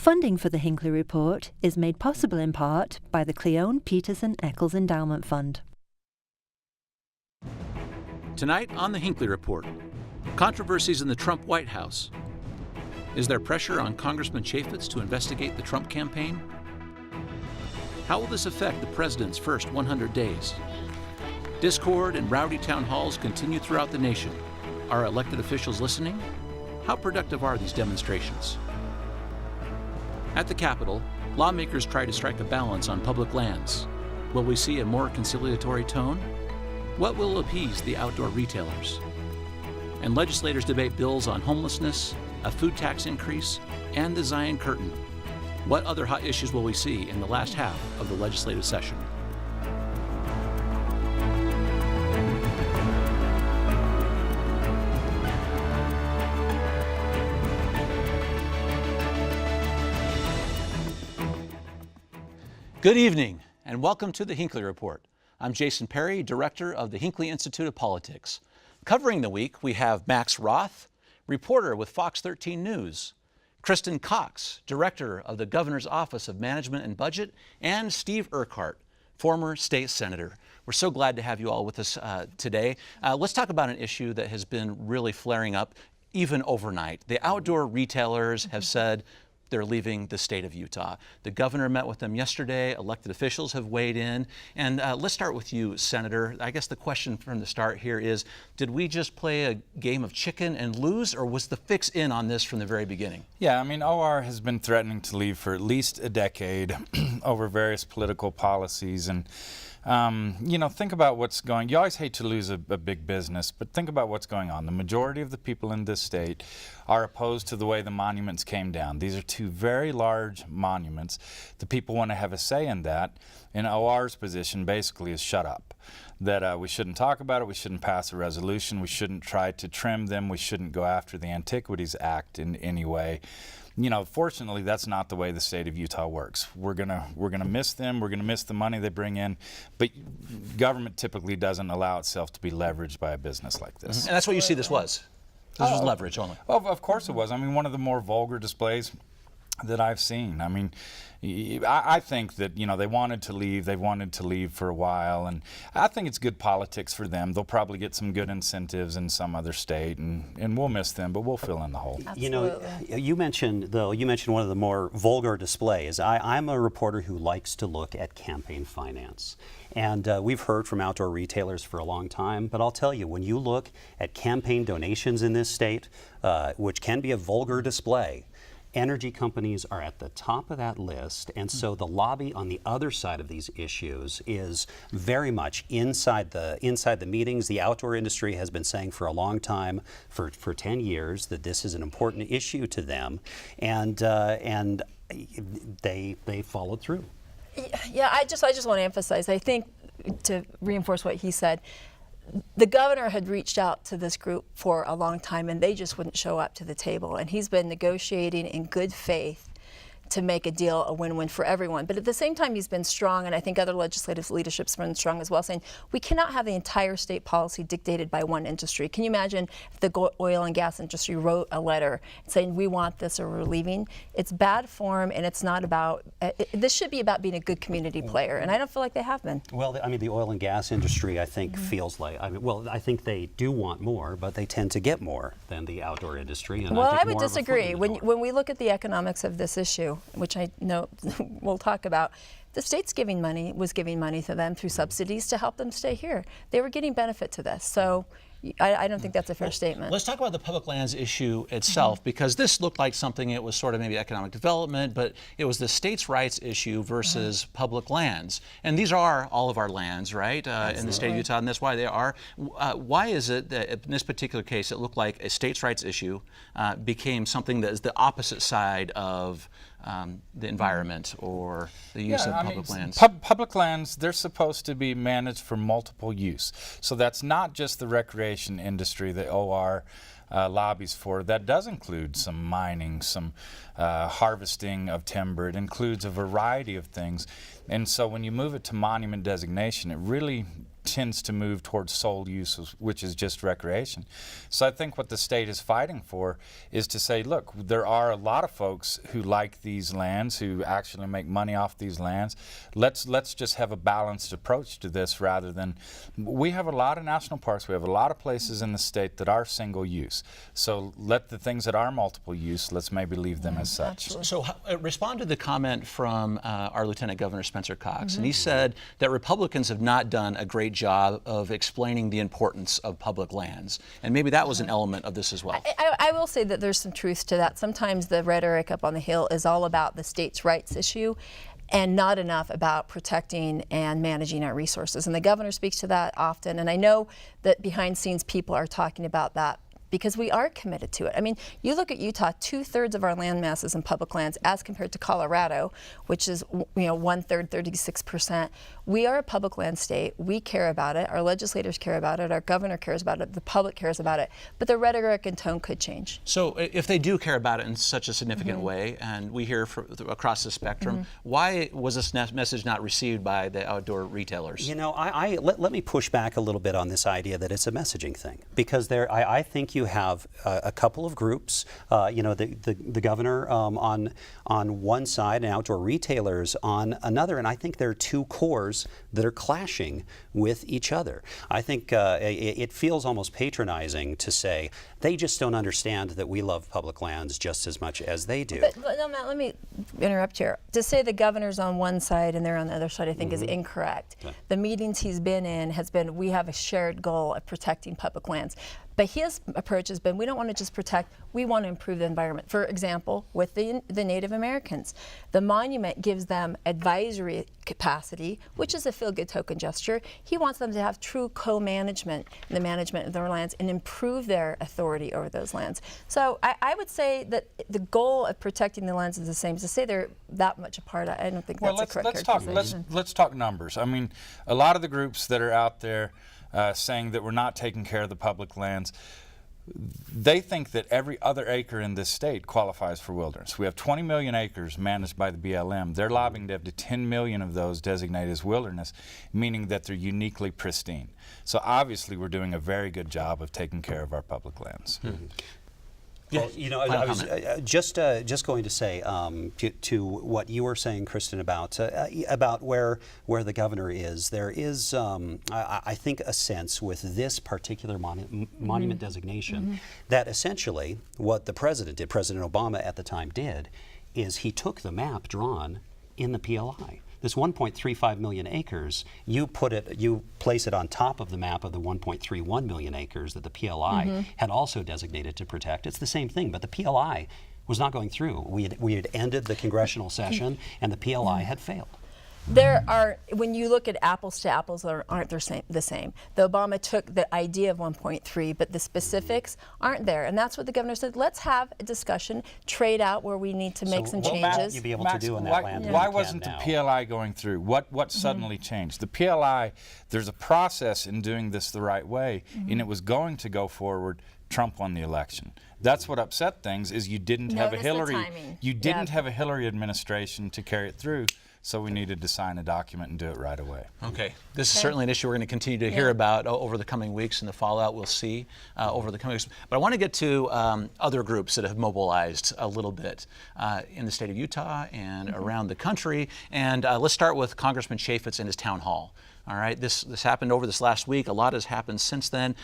Funding for the Hinckley Report is made possible in part by the Cleone Peterson Eccles Endowment Fund. Tonight on the Hinckley Report, controversies in the Trump White House. Is there pressure on Congressman Chaffetz to investigate the Trump campaign? How will this affect the president's first 100 days? Discord and rowdy town halls continue throughout the nation. Are elected officials listening? How productive are these demonstrations? At the Capitol, lawmakers try to strike a balance on public lands. Will we see a more conciliatory tone? What will appease the outdoor retailers? And legislators debate bills on homelessness, a food tax increase, and the Zion Curtain. What other hot issues will we see in the last half of the legislative session? Good evening, and welcome to the Hinckley Report. I'm Jason Perry, Director of the Hinckley Institute of Politics. Covering the week, we have Max Roth, reporter with Fox 13 News, KRISTEN Cox, Director of the Governor's Office of Management and Budget, and Steve URQUHART, former state senator. We're so glad to have you all with us today. Let's talk about an issue that has been really flaring up even overnight. The outdoor retailers have said they're leaving the state of Utah. The governor met with them yesterday. Elected officials have weighed in. And let's start with you, Senator. I guess the question from the start here is, did we just play a game of chicken and lose, or was the fix in on this from the very beginning? Yeah, I mean, OR has been threatening to leave for at least a decade over various political policies. And you know, think about what's going. You always hate to lose a big business, but think about what's going on. The majority of the people in this state are opposed to the way the monuments came down. These are two very large monuments. The people want to have a say in that. And OR's position basically is shut up. That we shouldn't talk about it, we shouldn't pass a resolution, we shouldn't try to trim them, we shouldn't go after the Antiquities Act in any way. You know, fortunately, that's not the way the state of Utah works. We're gonna miss them. We're gonna miss the money they bring in, but government typically doesn't allow itself to be leveraged by a business like this. And that's what you see this was. This was leverage only. Well, of course it was. I mean, one of the more vulgar displays that I've seen. I mean, I think that, you know, they wanted to leave. They wanted to leave for a while, and I think it's good politics for them. They'll probably get some good incentives in some other state, and we'll miss them, but we'll fill in the hole. Absolutely. You know, you mentioned one of the more vulgar displays. I'm a reporter who likes to look at campaign finance. And we've heard from outdoor retailers for a long time, but I'll tell you, when you look at campaign donations in this state, which can be a vulgar display, energy companies are at the top of that list, and so the lobby on the other side of these issues is very much inside the meetings. The outdoor industry has been saying for a long time, for 10 years, that this is an important issue to them, and they followed through. Yeah, I just want to emphasize, I think, to reinforce what he said, the governor had reached out to this group for a long time, and they just wouldn't show up to the table. And he's been negotiating in good faith to make a deal a win-win for everyone. But at the same time, he's been strong, and I think other legislative leadership's been strong as well, saying we cannot have the entire state policy dictated by one industry. Can you imagine if the oil and gas industry wrote a letter saying we want this or we're leaving? It's bad form, and it's not about, this should be about being a good community player, and I don't feel like they have been. Well, I mean, the oil and gas industry, I think, feels like, I think they do want more, but they tend to get more than the outdoor industry. And well, I would disagree. When we look at the economics of this issue, which I know we'll talk about, the state's was giving money to them through subsidies to help them stay here. They were getting benefit to this. So I don't think that's a fair statement. Let's talk about the public lands issue itself, because this looked like something, it was sort of maybe economic development, but it was the states' rights issue versus public lands. And these are all of our lands, right, in the state of Utah, and that's why they are. Why is it that in this particular case it looked like a states' rights issue became something that is the opposite side of the environment or the use of public lands? Public lands, they're supposed to be managed for multiple use. So that's not just the recreation industry that OR lobbies for. That does include some mining, some harvesting of timber. It includes a variety of things. And so when you move it to monument designation, it really tends to move towards sole use, which is just recreation. So I think what the state is fighting for is to say, look, there are a lot of folks who like these lands, who actually make money off these lands. Let's just have a balanced approach to this rather than, we have a lot of national parks, we have a lot of places in the state that are single use. So let the things that are multiple use, let's maybe leave them as such. Absolutely. So respond to the comment from our Lieutenant Governor Spencer Cox, and he said that Republicans have not done a great job of explaining the importance of public lands, and maybe that was an element of this as well. I will say that there's some truth to that. Sometimes the rhetoric up on the Hill is all about the states' rights issue and not enough about protecting and managing our resources. And the governor speaks to that often, and I know that behind scenes people are talking about that because we are committed to it. I mean, you look at Utah, 2/3 of our land mass is in public lands as compared to Colorado, which is 1/3, 36%. We are a public land state. We care about it. Our legislators care about it. Our governor cares about it. The public cares about it. But the rhetoric and tone could change. So if they do care about it in such a significant way, and we hear across the spectrum, why was this message not received by the outdoor retailers? You know, let me push back a little bit on this idea that it's a messaging thing, because I think you have a couple of groups, the governor on one side and outdoor retailers on another, and I think there are two cores that are clashing with each other. I think it feels almost patronizing to say they just don't understand that we love public lands just as much as they do. But no, Matt, let me interrupt here. To say the governor's on one side and they're on the other side, I think is incorrect. Okay. The meetings he's been in has been, we have a shared goal of protecting public lands. But his approach has been, we don't want to just protect, we want to improve the environment. For example, with the Native Americans, the monument gives them advisory capacity, which is a feel-good token gesture. He wants them to have true co-management in the management of their lands and improve their authority over those lands. So I would say that the goal of protecting the lands is the same. To say they're that much apart, I don't think that's a correct characterization. Let's talk numbers. I mean, a lot of the groups that are out there saying that we're not taking care of the public lands, they think that every other acre in this state qualifies for wilderness. We have 20 million acres managed by the BLM. They're lobbying to have 10 million of those designated as wilderness, meaning that they're uniquely pristine. So obviously we're doing a very good job of taking care of our public lands. Well, you know, I was just going to say to what you were saying, Kristen, about where the governor is. There is, I think, a sense with this particular monument designation that essentially what the president did, President Obama at the time did, is he took the map drawn in the PLI. This 1.35 million acres, you place it on top of the map of the 1.31 million acres that the PLI had also designated to protect. It's the same thing, but the PLI was not going through. We had ended the congressional session, and the PLI had failed. There are, when you look at apples to apples, aren't the same. The Obama took the idea of 1.3, but the specifics aren't there. And that's what the governor said, let's have a discussion, trade out where we need to make some changes. Matt, you'd be able to do in that land. Why wasn't the PLI going through? What suddenly changed? The PLI, there's a process in doing this the right way, and it was going to go forward. Trump won the election. That's what upset things, is you didn't have a Hillary. You didn't have a Hillary administration to carry it through. So we needed to sign a document and do it right away. Okay. This is certainly an issue we're going to continue to hear about over the coming weeks, and the fallout we'll see over the coming weeks. But I want to get to other groups that have mobilized a little bit in the state of Utah and around the country. And let's start with Congressman Chaffetz and his town hall. All right, this happened over this last week. A lot has happened since then.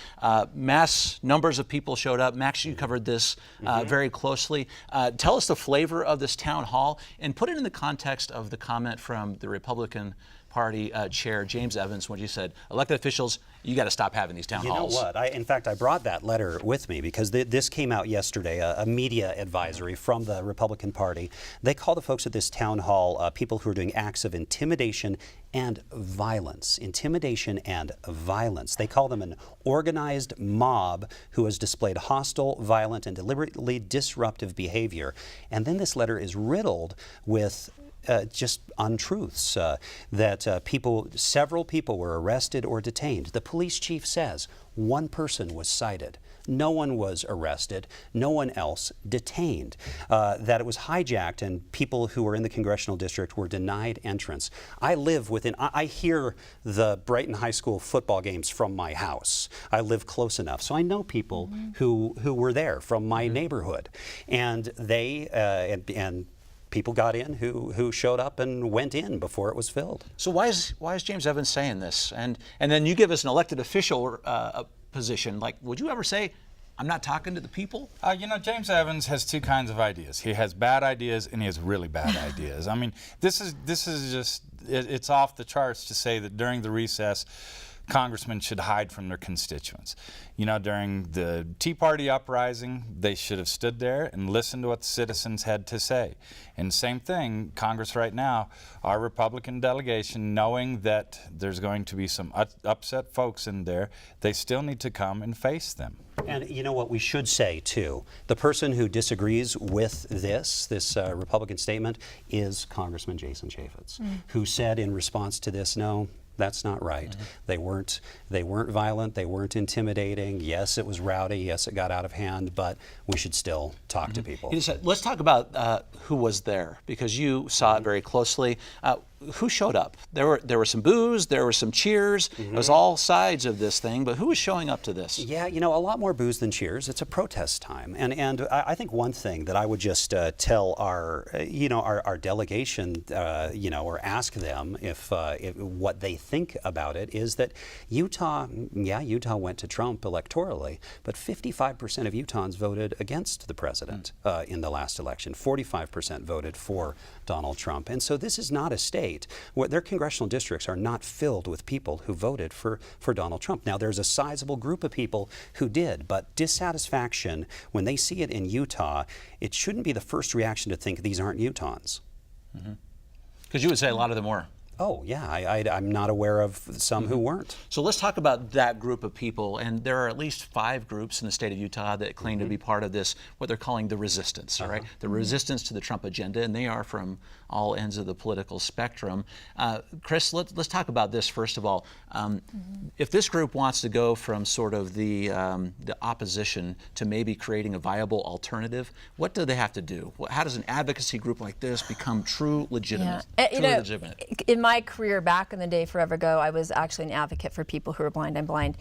Mass numbers of people showed up. Max, you covered this very closely. Tell us the flavor of this town hall and put it in the context of the comment from the Republican Party Chair James Evans when he said, elected officials, you got to stop having these town halls. You know what? In fact, I brought that letter with me because this came out yesterday, a media advisory from the Republican Party. They call the folks at this town hall people who are doing acts of intimidation and violence. Intimidation and violence. They call them an organized mob who has displayed hostile, violent, and deliberately disruptive behavior. And then this letter is riddled with just untruths, that several people were arrested or detained. The police chief says one person was cited. no one was arrested, no one else detained, that it was hijacked and people who were in the congressional district were denied entrance. I live within, I hear the Brighton High School football games from my house. I live close enough, so I know people who were there from my neighborhood, and they and people got in who showed up and went in before it was filled. So why is James Evans saying this? And then you give us an elected official position. Like, would you ever say, I'm not talking to the people? You know, James Evans has two kinds of ideas. He has bad ideas and he has really bad ideas. I mean, this is just, it's off the charts to say that during the recess, congressmen should hide from their constituents. You know, during the Tea Party uprising, they should have stood there and listened to what the citizens had to say. And same thing, Congress right now, our Republican delegation, knowing that there's going to be some upset folks in there, they still need to come and face them. And you know what we should say too, the person who disagrees with this Republican statement is Congressman Jason Chaffetz, who said in response to this, no, that's not right. They weren't violent, they weren't intimidating. Yes, it was rowdy, yes, it got out of hand, but we should still talk to people. He said, let's talk about who was there, because you saw it very closely. Who showed up? There were some boos, there were some cheers. It was all sides of this thing, but who was showing up to this? Yeah, you know, a lot more boos than cheers. It's a protest time, and I think one thing that I would just tell our delegation, or ask them if what they think about it is that Utah went to Trump electorally, but 55% of Utahns voted against the president in the last election. 45% voted for Donald Trump, and so this is not a state where their congressional districts are not filled with people who voted for Donald Trump. Now, there's a sizable group of people who did, but dissatisfaction, when they see it in Utah, it shouldn't be the first reaction to think these aren't Utahns. Because you would say a lot of them were. Oh, yeah, I'm not aware of some who weren't. So let's talk about that group of people, and there are at least 5 groups in the state of Utah that claim to be part of this, what they're calling the resistance, all right? The resistance to the Trump agenda, and they are from all ends of the political spectrum. Chris, let's talk about this first of all. If this group wants to go from sort of the opposition to maybe creating a viable alternative, what do they have to do? How does an advocacy group like this become true legitimate? Legitimate? In my career back in the day, forever ago, I was actually an advocate for people who are blind. I'm blind.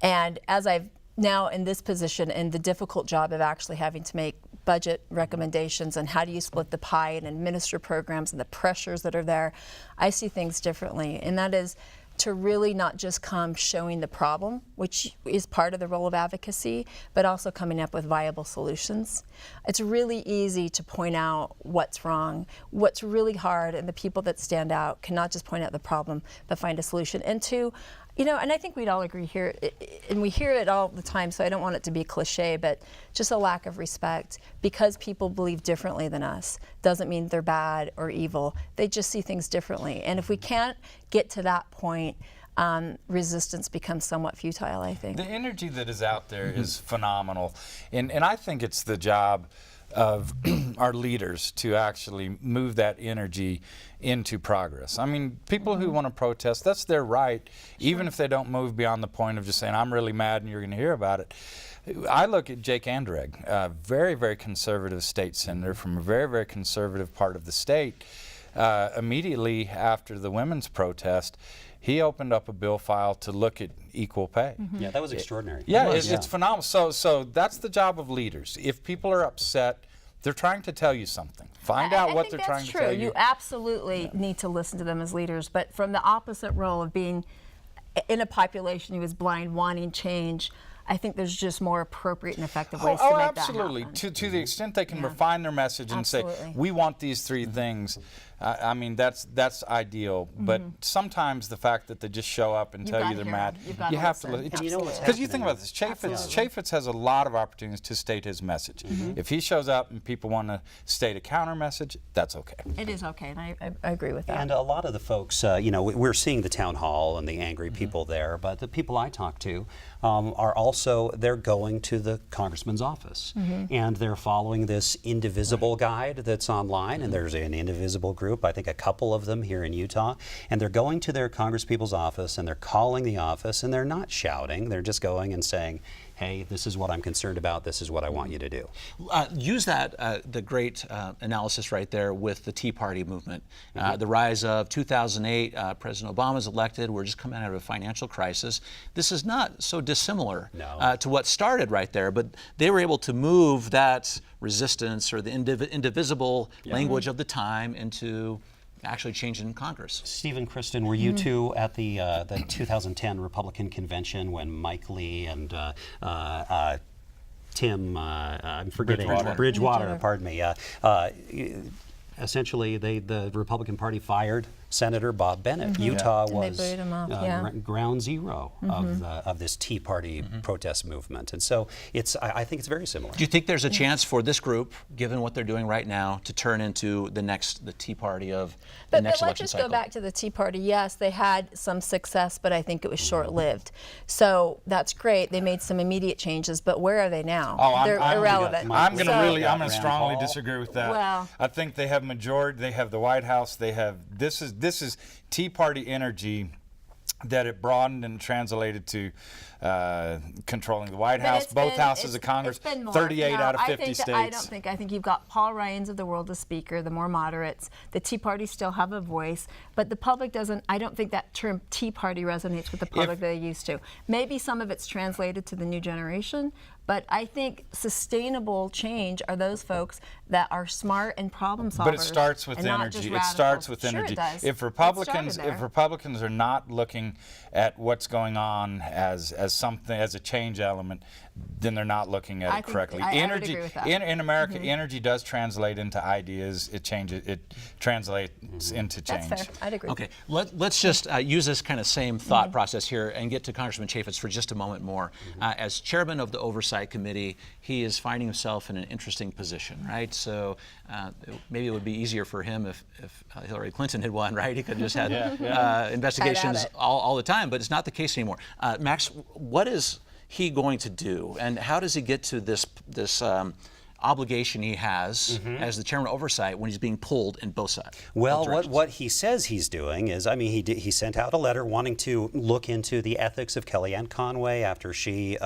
And as I've now in this position and the difficult job of actually having to make budget recommendations and how do you split the pie and administer programs and the pressures that are there, I see things differently. And that is to really not just come showing the problem, which is part of the role of advocacy, but also coming up with viable solutions. It's really easy to point out what's wrong. What's really hard, and the people that stand out cannot just point out the problem, but find a solution. And two, and I think we'd all agree here, and we hear it all the time, so I don't want it to be cliche, but just a lack of respect. Because people believe differently than us doesn't mean they're bad or evil. They just see things differently. And if we can't get to that point, resistance becomes somewhat futile, I think. The energy that is out there is phenomenal. And I think it's the job of our leaders to actually move that energy into progress. I mean, people who want to protest, that's their right, even if they don't move beyond the point of just saying, I'm really mad and you're going to hear about it. I look at Jake Andreg, a very, very conservative state senator from a very, very conservative part of the state. Immediately after the women's protest, he opened up a bill file to look at equal pay. Yeah, that was extraordinary. Yeah, it's phenomenal. So that's the job of leaders. If people are upset, they're trying to tell you something. Find out what they're trying to tell you. You absolutely need to listen to them as leaders, but from the opposite role of being in a population who is blind, wanting change, I think there's just more appropriate and effective ways to make absolutely. that happen. To the extent they can refine their message and say, we want these 3 things, I mean, that's ideal. But sometimes the fact that they just show up and tell you they're mad, you have to listen. Because you think about this, Chaffetz has a lot of opportunities to state his message. If he shows up and people want to state a counter message, that's okay. It is okay, and I agree with that. And a lot of the folks, we're seeing the town hall and the angry people there, but the people I talk to are also, they're going to the congressman's office and they're following this indivisible guide that's online, and there's an indivisible group, I think a couple of them here in Utah, and they're going to their congresspeople's office and they're calling the office and they're not shouting, they're just going and saying, hey, this is what I'm concerned about, this is what I want you to do. Use that, the great analysis right there with the Tea Party movement. The rise of 2008, President Obama's elected, we're just coming out of a financial crisis. This is not so dissimilar to what started right there, but they were able to move that resistance or the indivisible language of the time into actually changing Congress. Stephen, KRISTEN, were you too at the 2010 Republican convention when Mike Lee and Tim, I'm forgetting, Bridgewater, pardon me, essentially the Republican Party fired Senator Bob Bennett. Utah was ground zero of this Tea Party protest movement, and so I think it's very similar. Do you think there's a chance for this group, given what they're doing right now, to turn into the Tea Party of the next election cycle? Let's just go back to the Tea Party. Yes, they had some success, but I think it was short-lived. So that's great. They made some immediate changes, but where are they now? They're irrelevant. I'm going to strongly disagree with that. Well, I think they have majority. They have the White House. They have this is Tea Party energy that it broadened and translated to controlling the White House, both houses of Congress, 38 out of 50 states. I think you've got Paul Ryan's of the world as speaker, the more moderates. The Tea Party still have a voice, but the public doesn't. I don't think that term Tea Party resonates with the public that they used to. Maybe some of it's translated to the new generation, but I think sustainable change are those folks that are smart and problem solvers. But it starts with energy. It starts with energy. Sure, it does. If Republicans are not looking at what's going on as something, as a change element, then they're not looking at it correctly. Energy, I would agree with that. In America, energy does translate into ideas. It translates into change. That's fair. I'd agree. Okay, let's just use this kind of same thought process here and get to Congressman Chaffetz for just a moment more. As chairman of the Oversight Committee, he is finding himself in an interesting position, right? So maybe it would be easier for him if Hillary Clinton had won, right? He could have just had investigations all the time, but it's not the case anymore. Max, what is he going to do, and how does he get to this obligation he has as the chairman of oversight when he's being pulled in both sides? Well, what he says he's doing is, I mean, he sent out a letter wanting to look into the ethics of Kellyanne Conway after she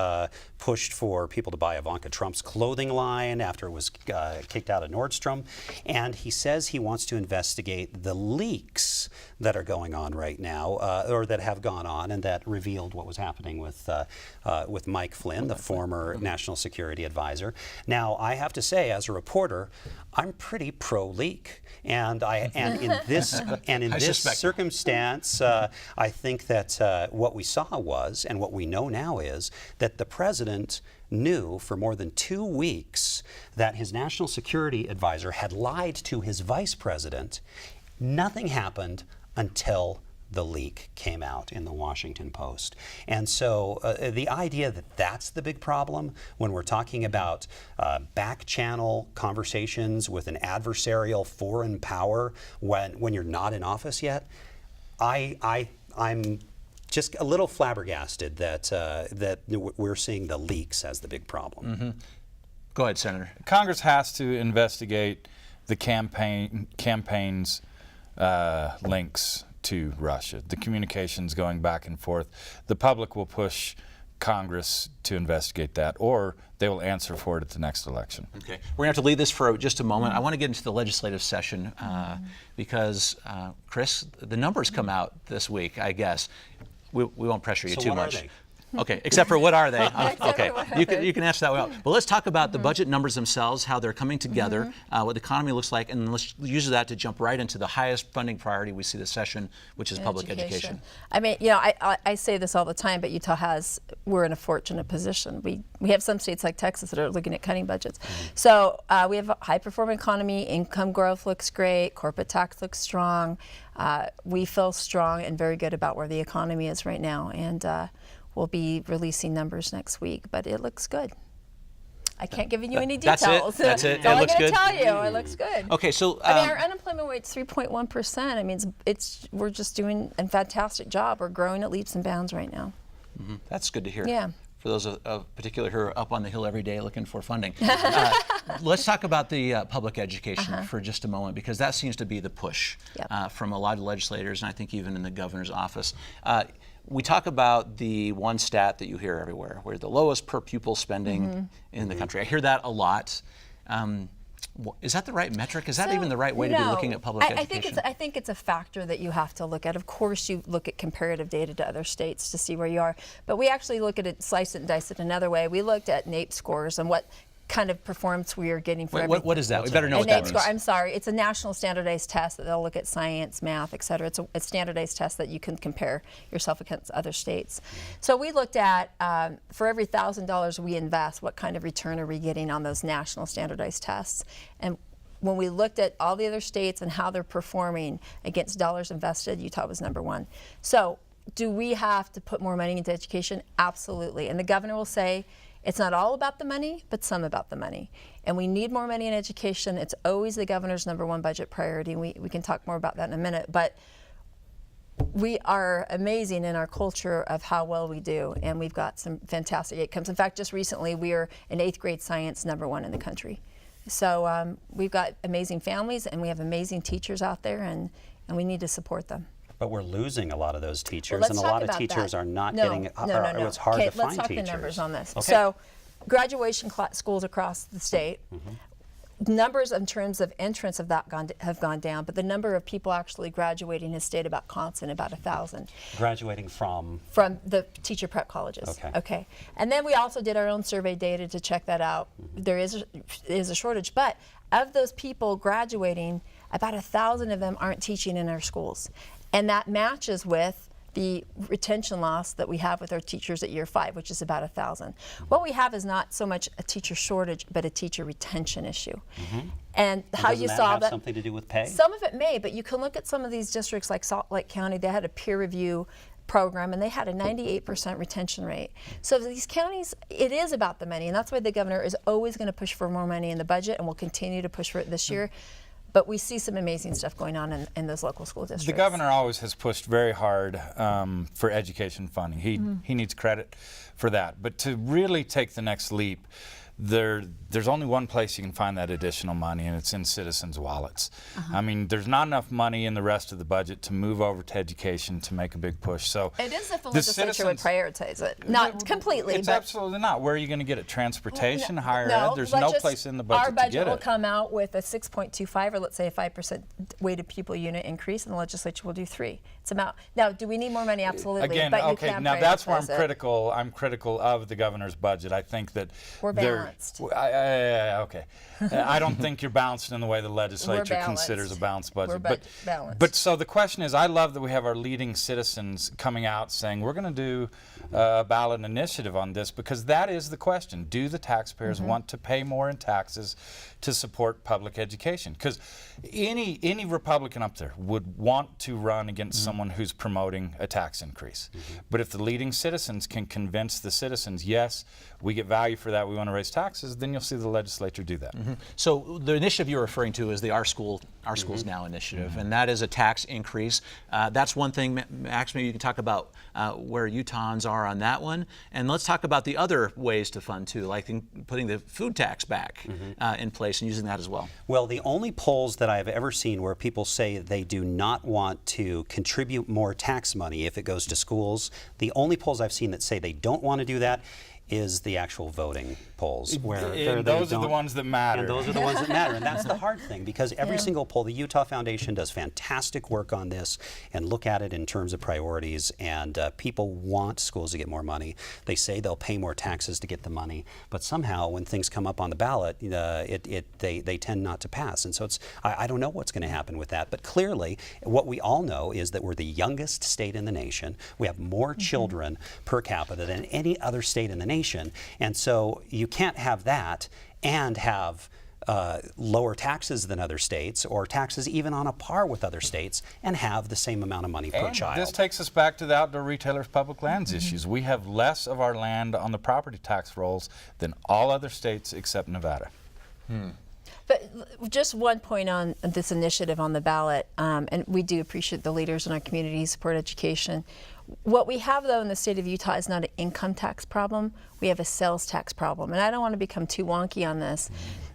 pushed for people to buy Ivanka Trump's clothing line after it was kicked out of Nordstrom, and he says he wants to investigate the leaks that are going on right now, or that have gone on, and that revealed what was happening with Mike Flynn, the former National Security Advisor. Now, I have to say, as a reporter, I'm pretty pro-leak, and in this circumstance, I think that what we saw was, and what we know now is, that the president knew for more than 2 weeks that his National Security Advisor had lied to his vice president. Nothing happened until the leak came out in the Washington Post. And so the idea that that's the big problem when we're talking about back channel conversations with an adversarial foreign power when you're not in office yet, I'm just a little flabbergasted that we're seeing the leaks as the big problem. Go ahead, Senator. Congress has to investigate the campaign's links to Russia, the communications going back and forth. The public will push Congress to investigate that, or they will answer for it at the next election. Okay, we're going to have to leave this for just a moment. I want to get into the legislative session because, Chris, the numbers come out this week, I guess. We won't pressure you too much. Okay, except for what are they? Okay, you can answer that well. But let's talk about the budget numbers themselves, how they're coming together, what the economy looks like, and let's use that to jump right into the highest funding priority we see this session, which is public education. I mean, you know, I say this all the time, but Utah we're in a fortunate position. We have some states like Texas that are looking at cutting budgets. So we have a high-performing economy, income growth looks great, corporate tax looks strong. We feel strong and very good about where the economy is right now, and we'll be releasing numbers next week, but it looks good. I can't give you any details. That's it. That's all I'm going to tell you. It looks good. Okay, so I mean, our unemployment rate's 3.1%. I mean, we're just doing a fantastic job. We're growing at leaps and bounds right now. That's good to hear. Yeah. For those of particular who are up on the Hill every day looking for funding. Let's talk about the public education for just a moment, because that seems to be the push from a lot of legislators, and I think even in the governor's office. we talk about the one stat that you hear everywhere, where the lowest per pupil spending in the country. I hear that a lot. Is that the right metric? Is that even the right way to be looking at public education? I think it's a factor that you have to look at. Of course, you look at comparative data to other states to see where you are, but we actually look at it, slice it and dice it another way. We looked at NAEP scores and what kind of performance we are getting for everything. What is that? We better know what that means. I'm sorry, it's a national standardized test that they'll look at science, math, et cetera. It's a standardized test that you can compare yourself against other states. So we looked at, for every $1,000 we invest, what kind of return are we getting on those national standardized tests? And when we looked at all the other states and how they're performing against dollars invested, Utah was #1. So do we have to put more money into education? Absolutely. And the governor will say, it's not all about the money, but some about the money. And we need more money in education. It's always the governor's #1 budget priority. We can talk more about that in a minute. But we are amazing in our culture of how well we do. And we've got some fantastic outcomes. In fact, just recently, we are in 8th grade science #1 in the country. So we've got amazing families and we have amazing teachers out there, and we need to support them. But we're losing a lot of those teachers, and a lot of teachers are not getting, it's hard to let's find talk teachers. the numbers on this. Okay. So graduation schools across the state, numbers in terms of entrance have gone down, but the number of people actually graduating has stayed about constant, about 1,000. Graduating from? From the teacher prep colleges. Okay. And then we also did our own survey data to check that out. There is a shortage, but of those people graduating, about 1,000 of them aren't teaching in our schools. And that matches with the retention loss that we have with our teachers at year 5, which is about 1,000. What we have is not so much a teacher shortage, but a teacher retention issue. And how you solve that? Doesn't that have something to do with pay? Some of it may, but you can look at some of these districts like Salt Lake County. They had a peer review program and they had a 98% retention rate. So these counties, it is about the money, and that's why the governor is always going to push for more money in the budget, and will continue to push for it this year. But we see some amazing stuff going on in those local school districts. The governor always has pushed very hard for education funding. He needs credit for that. But to really take the next leap, there's only one place you can find that additional money, and it's in citizens' wallets. I mean, there's not enough money in the rest of the budget to move over to education to make a big push. So it is if the legislature would prioritize it. Not completely. It's absolutely not. Where are you going to get it? Transportation, higher no, ed? There's no place in the budget to get it. Our budget will come out with a 6.25, or let's say a 5% weighted pupil unit increase, and the legislature will do 3. It's about, now, do we need more money? Absolutely. Again, but you okay, can now that's where I'm prioritize it. critical. I'm critical of the governor's budget. I think that We're balanced. Okay. I don't think you're balanced in the way the legislature balanced. considers a balanced budget. We're balanced. But so the question is, I love that we have our leading citizens coming out saying we're going to do a ballot initiative on this, because that is the question. Do the taxpayers want to pay more in taxes to support public education? Because any Republican up there would want to run against someone who's promoting a tax increase. But if the leading citizens can convince the citizens, yes, we get value for that, we want to raise taxes, then you'll see the legislature do that. So the initiative you're referring to is the Our Schools Now initiative, and that is a tax increase. That's one thing. Max, maybe you can talk about where Utahns are on that one, and let's talk about the other ways to fund too, like putting the food tax back in place and using that as well. Well, the only polls that I've ever seen where people say they do not want to contribute more tax money if it goes to schools, the only polls I've seen that say they don't want to do that is the actual voting polls, where those are the ones that matter. And those are the ones that matter, and that's the hard thing, because every single poll, the Utah Foundation does fantastic work on this and look at it in terms of priorities, and people want schools to get more money. They say they'll pay more taxes to get the money, but somehow when things come up on the ballot, they tend not to pass. And so I don't know what's going to happen with that, but clearly what we all know is that we're the youngest state in the nation. We have more children per capita than any other state in the nation, and so you can't have that and have lower taxes than other states, or taxes even on a par with other states, and have the same amount of money per child. This takes us back to the outdoor retailers' public lands issues. We have less of our land on the property tax rolls than all other states except Nevada. But just one point on this initiative on the ballot, and we do appreciate the leaders in our community who support education. What we have, though, in the state of Utah is not an income tax problem. We have a sales tax problem. And I don't want to become too wonky on this,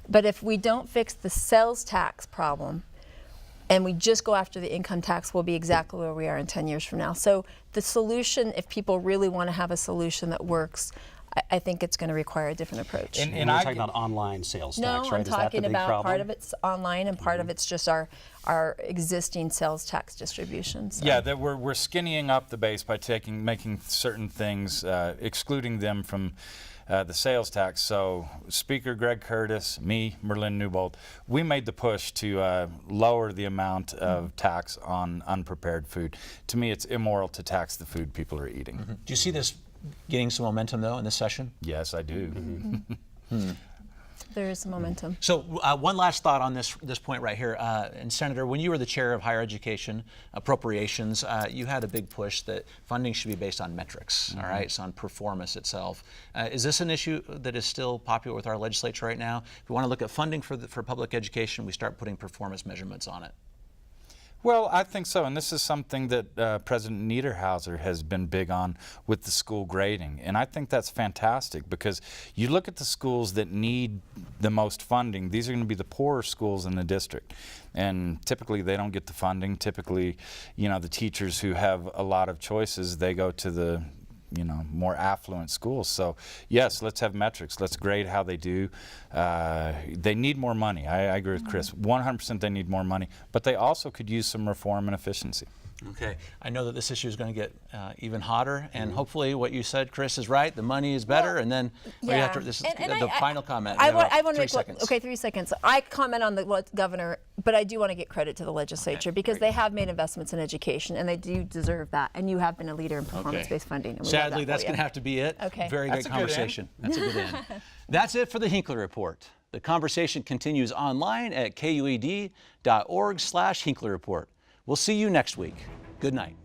but if we don't fix the sales tax problem, and we just go after the income tax, we'll be exactly where we are in 10 years from now. So the solution, if people really want to have a solution that works, I think it's going to require a different approach. And we're talking about online sales tax, right? I'm Is that the talking big about problem? part of it's online and part of it's just our existing sales tax distribution. So. Yeah, that we're skinnying up the base by making certain things, excluding them from the sales tax. So Speaker Greg Curtis, me, Merlin Newbold, we made the push to lower the amount of tax on unprepared food. To me, it's immoral to tax the food people are eating. Do you see this getting some momentum, though, in this session? Yes, I do. There is some momentum. So one last thought on this point right here. And Senator, when you were the chair of higher education appropriations, you had a big push that funding should be based on metrics, all right, so on performance itself. Is this an issue that is still popular with our legislature right now? If we want to look at funding for public education, we start putting performance measurements on it. Well, I think so, and this is something that President Niederhauser has been big on with the school grading, and I think that's fantastic because you look at the schools that need the most funding, these are going to be the poorer schools in the district, and typically they don't get the funding. Typically, you know, the teachers who have a lot of choices, they go to the more affluent schools. So yes, let's have metrics. Let's grade how they do. They need more money. I agree with Chris. 100% they need more money, but they also could use some reform and efficiency. Okay, I know that this issue is going to get even hotter, and hopefully what you said, Chris, is right. The money is better, and then we have to, this is the final comment. I want to make 3 seconds. Okay, 3 seconds. I comment on the governor, but I do want to get credit to the legislature because they have made investments in education, and they do deserve that. And you have been a leader in performance-based funding. And Sadly, that's going to have to be it. Okay, very good conversation. That's a good end. That's it for the Hinckley Report. The conversation continues online at kued.org/Hinckley Report. We'll see you next week. Good night.